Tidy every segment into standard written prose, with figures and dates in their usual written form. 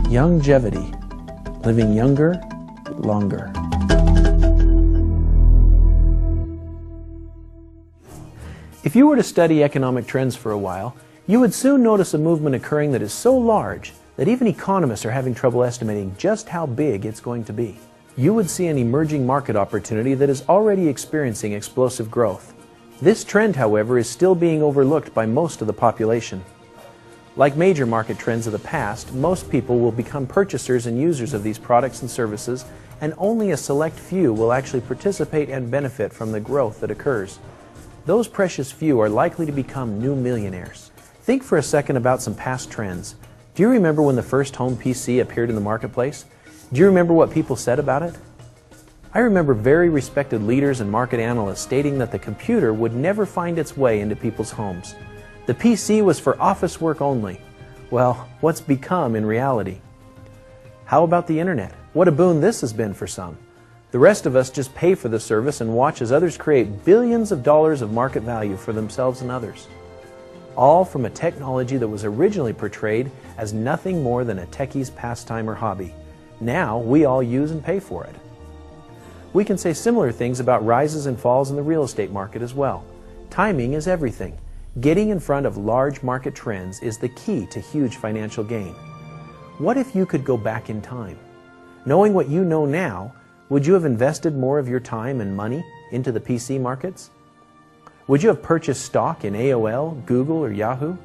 Longevity, living younger, longer. If you were to study economic trends for a while, you would soon notice a movement occurring that is so large that even economists are having trouble estimating just how big it's going to be. You would see an emerging market opportunity that is already experiencing explosive growth. This trend, however, is still being overlooked by most of the population. Like major market trends of the past, most people will become purchasers and users of these products and services, and only a select few will actually participate and benefit from the growth that occurs. Those precious few are likely to become new millionaires. Think for a second about some past trends. Do you remember when the first home PC appeared in the marketplace? Do you remember what people said about it? I remember very respected leaders and market analysts stating that the computer would never find its way into people's homes. The PC was for office work only. Well, what's become in reality? How about the internet? What a boon this has been for some. The rest of us just pay for the service and watch as others create billions of dollars of market value for themselves and others. All from a technology that was originally portrayed as nothing more than a techie's pastime or hobby. Now we all use and pay for it. We can say similar things about rises and falls in the real estate market as well. Timing is everything. Getting in front of large market trends is the key to huge financial gain. What if you could go back in time? Knowing what you know now, would you have invested more of your time and money into the PC markets? Would you have purchased stock in AOL, Google, or Yahoo?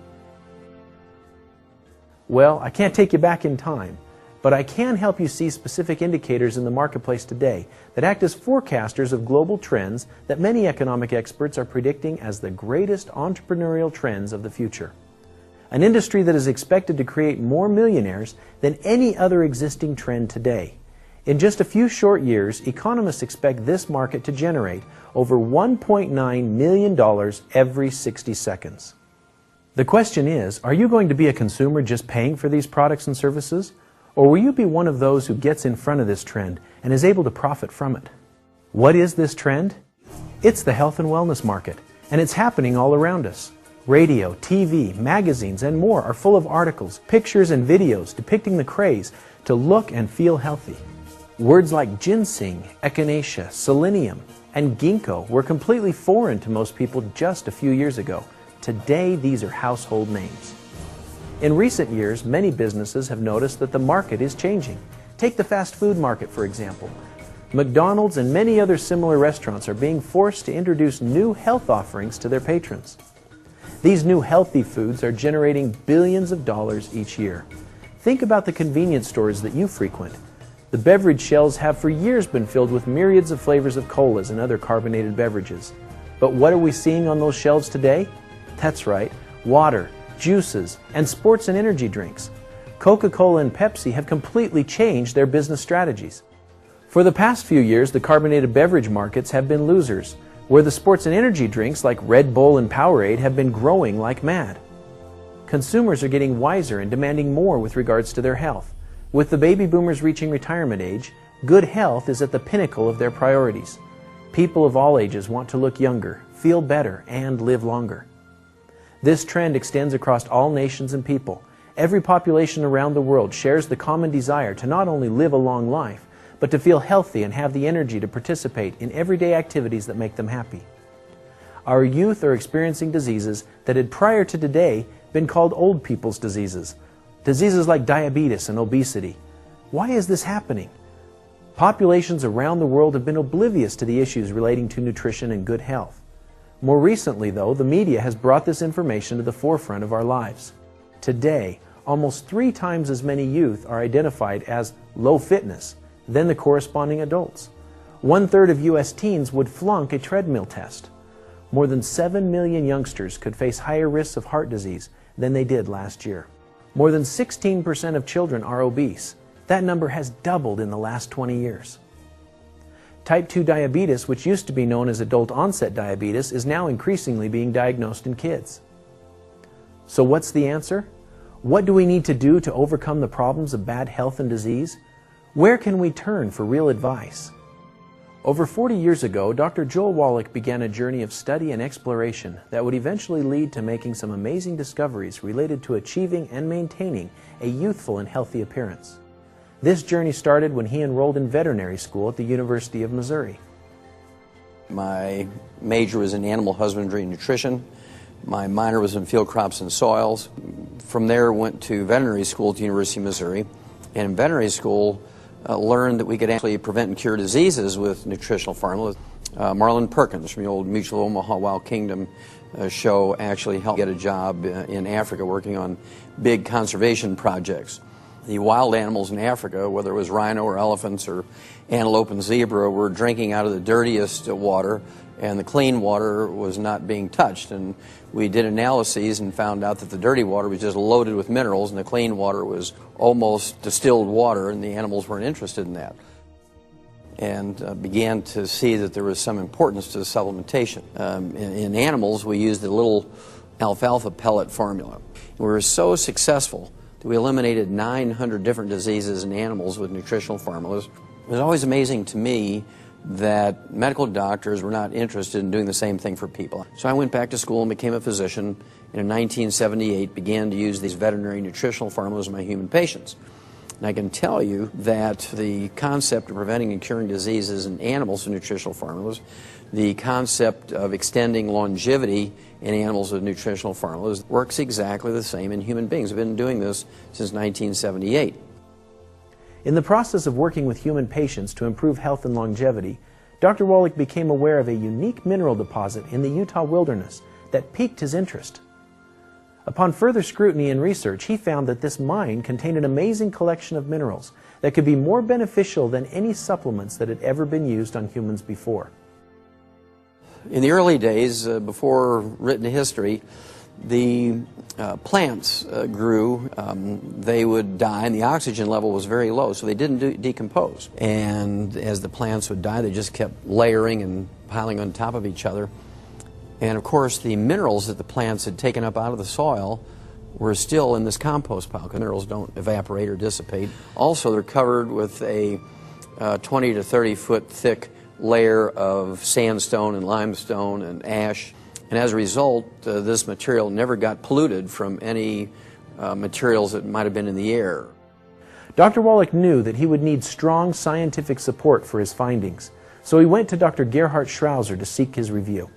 Well, I can't take you back in time, but I can help you see specific indicators in the marketplace today that act as forecasters of global trends that many economic experts are predicting as the greatest entrepreneurial trends of the future. An industry that is expected to create more millionaires than any other existing trend today. In just a few short years, economists expect this market to generate over $1.9 million every 60 seconds. The question is, are you going to be a consumer just paying for these products and services? Or will you be one of those who gets in front of this trend and is able to profit from it? What is this trend? It's the health and wellness market, and it's happening all around us. Radio, TV, magazines, and more are full of articles, pictures, and videos depicting the craze to look and feel healthy. Words like ginseng, echinacea, selenium, and ginkgo were completely foreign to most people just a few years ago. Today, these are household names. In recent years, many businesses have noticed that the market is changing. Take the fast food market, for example. McDonald's and many other similar restaurants are being forced to introduce new health offerings to their patrons. These new healthy foods are generating billions of dollars each year. Think about the convenience stores that you frequent. The beverage shelves have for years been filled with myriads of flavors of colas and other carbonated beverages. But what are we seeing on those shelves today? That's right, water, juices, and sports and energy drinks. Coca-Cola and Pepsi have completely changed their business strategies. For the past few years, the carbonated beverage markets have been losers, where the sports and energy drinks like Red Bull and Powerade have been growing like mad. Consumers are getting wiser and demanding more with regards to their health. With the baby boomers reaching retirement age, good health is at the pinnacle of their priorities. People of all ages want to look younger, feel better, and live longer. This trend extends across all nations and people. Every population around the world shares the common desire to not only live a long life, but to feel healthy and have the energy to participate in everyday activities that make them happy. Our youth are experiencing diseases that had prior to today been called old people's diseases. Diseases like diabetes and obesity. Why is this happening? Populations around the world have been oblivious to the issues relating to nutrition and good health. More recently, though, the media has brought this information to the forefront of our lives. Today, almost 3 times as many youth are identified as low fitness than the corresponding adults. 1/3 of U.S. teens would flunk a treadmill test. More than 7 million youngsters could face higher risks of heart disease than they did last year. More than 16% of children are obese. That number has doubled in the last 20 years. Type 2 diabetes, which used to be known as adult-onset diabetes, is now increasingly being diagnosed in kids. So what's the answer? What do we need to do to overcome the problems of bad health and disease? Where can we turn for real advice? Over 40 years ago, Dr. Joel Wallach began a journey of study and exploration that would eventually lead to making some amazing discoveries related to achieving and maintaining a youthful and healthy appearance. This journey started when he enrolled in veterinary school at the University of Missouri. My major was in animal husbandry and nutrition. My minor was in field crops and soils. From there, went to veterinary school at the University of Missouri. And in veterinary school, learned that we could actually prevent and cure diseases with nutritional formulas. Marlon Perkins from the old Mutual of Omaha Wild Kingdom show actually helped get a job in Africa working on big conservation projects. The wild animals in Africa, whether it was rhino or elephants or antelope and zebra, were drinking out of the dirtiest water, and the clean water was not being touched. And we did analyses and found out that the dirty water was just loaded with minerals, and the clean water was almost distilled water, and the animals weren't interested in that. And began to see that there was some importance to the supplementation. In animals, we used a little alfalfa pellet formula. We were so successful that we eliminated 900 different diseases in animals with nutritional formulas. It was always amazing to me that medical doctors were not interested in doing the same thing for people. So I went back to school and became a physician, and in 1978 began to use these veterinary nutritional formulas in my human patients. And I can tell you that the concept of preventing and curing diseases in animals with nutritional formulas, the concept of extending longevity in animals with nutritional formulas works exactly the same in human beings. I've been doing this since 1978. In the process of working with human patients to improve health and longevity, Dr. Wallach became aware of a unique mineral deposit in the Utah wilderness that piqued his interest. Upon further scrutiny and research, he found that this mine contained an amazing collection of minerals that could be more beneficial than any supplements that had ever been used on humans before. In the early days, before written history, the plants grew. They would die, and the oxygen level was very low, so they didn't decompose. And as the plants would die, they just kept layering and piling on top of each other. And of course, the minerals that the plants had taken up out of the soil were still in this compost pile, because minerals don't evaporate or dissipate. Also, they're covered with a 20 to 30 foot thick layer of sandstone and limestone and ash. And as a result, this material never got polluted from any materials that might have been in the air. Dr. Wallach knew that he would need strong scientific support for his findings, so he went to Dr. Gerhard Schrauzer to seek his review.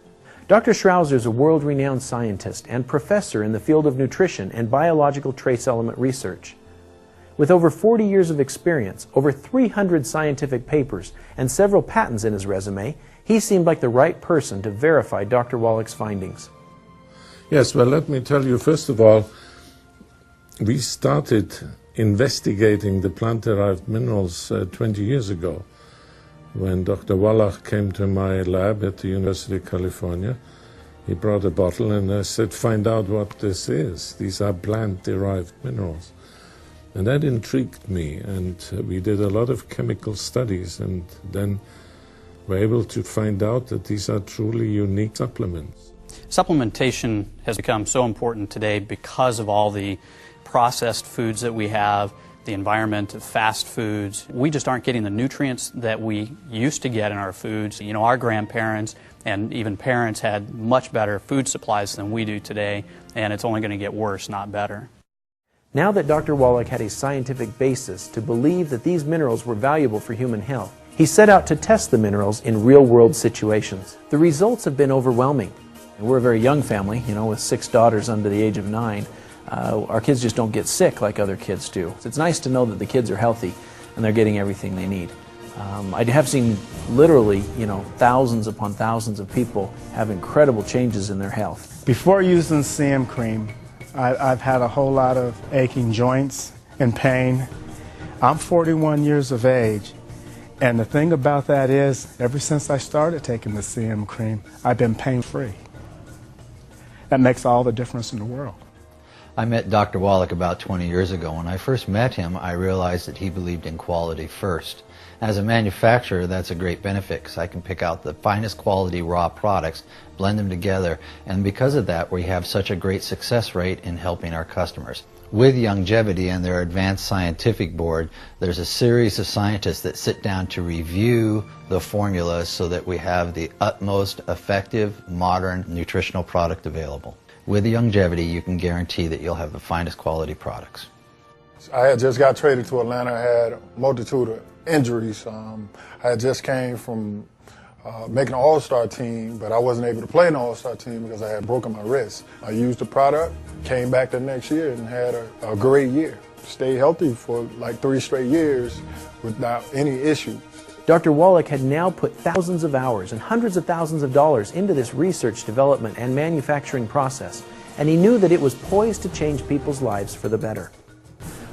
Dr. Schrauzer is a world-renowned scientist and professor in the field of nutrition and biological trace element research. With over 40 years of experience, over 300 scientific papers, and several patents in his resume, he seemed like the right person to verify Dr. Wallach's findings. Yes, well, let me tell you, first of all, we started investigating the plant-derived minerals 20 years ago. When Dr. Wallach came to my lab at the University of California, he brought a bottle and I said, find out what this is. These are plant-derived minerals. And that intrigued me, and we did a lot of chemical studies, and then were able to find out that these are truly unique supplements. Supplementation has become so important today because of all the processed foods that we have, the environment of fast foods. We just aren't getting the nutrients that we used to get in our foods. You know, our grandparents and even parents had much better food supplies than we do today, and it's only going to get worse, not better. Now that Dr. Wallach had a scientific basis to believe that these minerals were valuable for human health, he set out to test the minerals in real-world situations. The results have been overwhelming. We're a very young family, you know, with 6 daughters under the age of 9. Our kids just don't get sick like other kids do. So it's nice to know that the kids are healthy and they're getting everything they need. I have seen literally, you know, thousands upon thousands of people have incredible changes in their health. Before using CM cream, I've had a whole lot of aching joints and pain. I'm 41 years of age, and the thing about that is, ever since I started taking the CM cream, I've been pain-free. That makes all the difference in the world. I met Dr. Wallach about 20 years ago. When I first met him, I realized that he believed in quality first. As a manufacturer, that's a great benefit because I can pick out the finest quality raw products, blend them together, and because of that, we have such a great success rate in helping our customers. With Longevity and their advanced scientific board, there's a series of scientists that sit down to review the formulas so that we have the utmost effective, modern nutritional product available. With Longevity, you can guarantee that you'll have the finest quality products. I had just got traded to Atlanta. I had a multitude of injuries. I had just came from making an all-star team, but I wasn't able to play in the all-star team because I had broken my wrist. I used the product, came back the next year and had a great year. Stayed healthy for like 3 straight years without any issue. Dr. Wallach had now put thousands of hours and hundreds of thousands of dollars into this research, development, and manufacturing process, and he knew that it was poised to change people's lives for the better.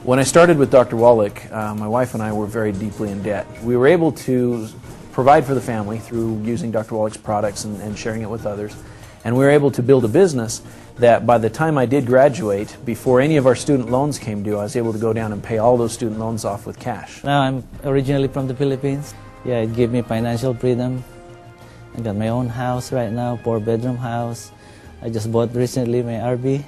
When I started with Dr. Wallach, my wife and I were very deeply in debt. We were able to provide for the family through using Dr. Wallach's products and sharing it with others, and we were able to build a business that by the time I did graduate, before any of our student loans came due, I was able to go down and pay all those student loans off with cash. Now I'm originally from the Philippines. Yeah, it gave me financial freedom. I got my own house right now, 4-bedroom house. I just bought recently my RV.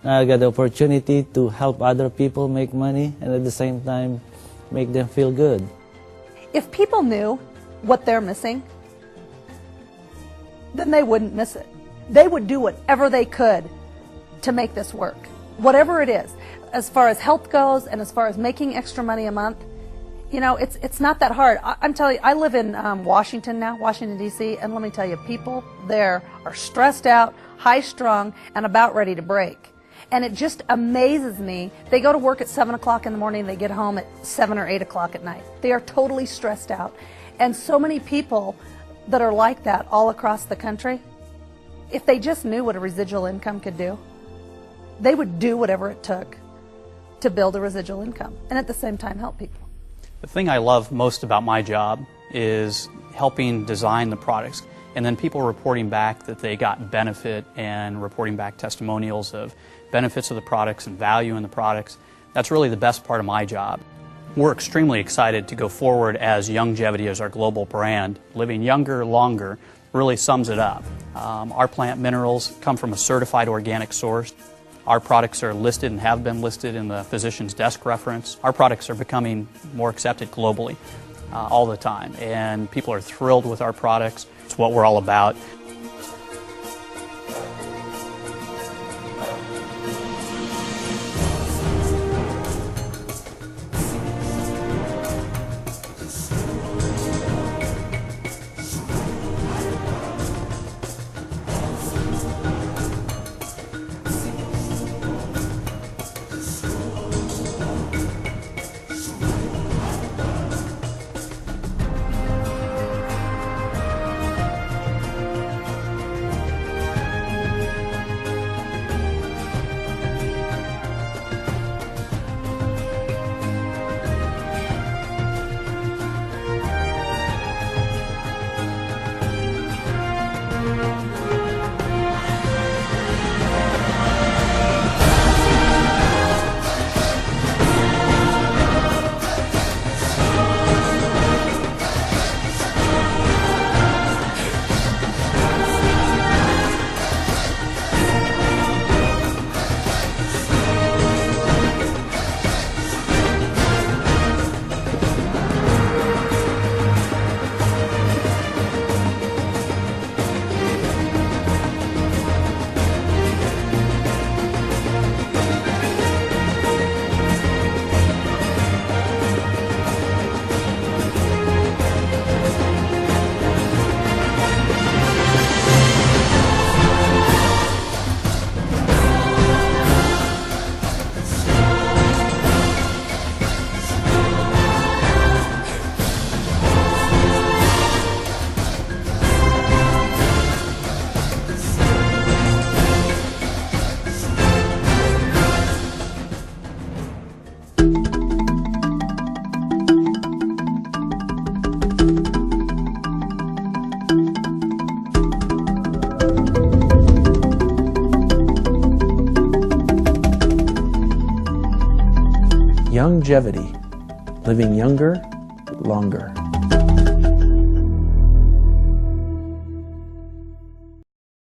Now I got the opportunity to help other people make money and at the same time make them feel good. If people knew what they're missing, then they wouldn't miss it. They would do whatever they could to make this work, whatever it is. As far as health goes and as far as making extra money a month, you know, it's not that hard. I'm telling you, I live in Washington now, Washington, D.C., and let me tell you, people there are stressed out, high-strung, and about ready to break. And it just amazes me. They go to work at 7 o'clock in the morning, they get home at 7 or 8 o'clock at night. They are totally stressed out. And so many people that are like that all across the country, if they just knew what a residual income could do, they would do whatever it took to build a residual income and at the same time help people. The thing I love most about my job is helping design the products and then people reporting back that they got benefit and reporting back testimonials of benefits of the products and value in the products. That's really the best part of my job. We're extremely excited to go forward as Longevity as our global brand. Living younger, longer really sums it up. Our plant minerals come from a certified organic source. Our products are listed and have been listed in the physician's desk reference. Our products are becoming more accepted globally all the time, and people are thrilled with our products. It's what we're all about. Longevity, living younger, longer.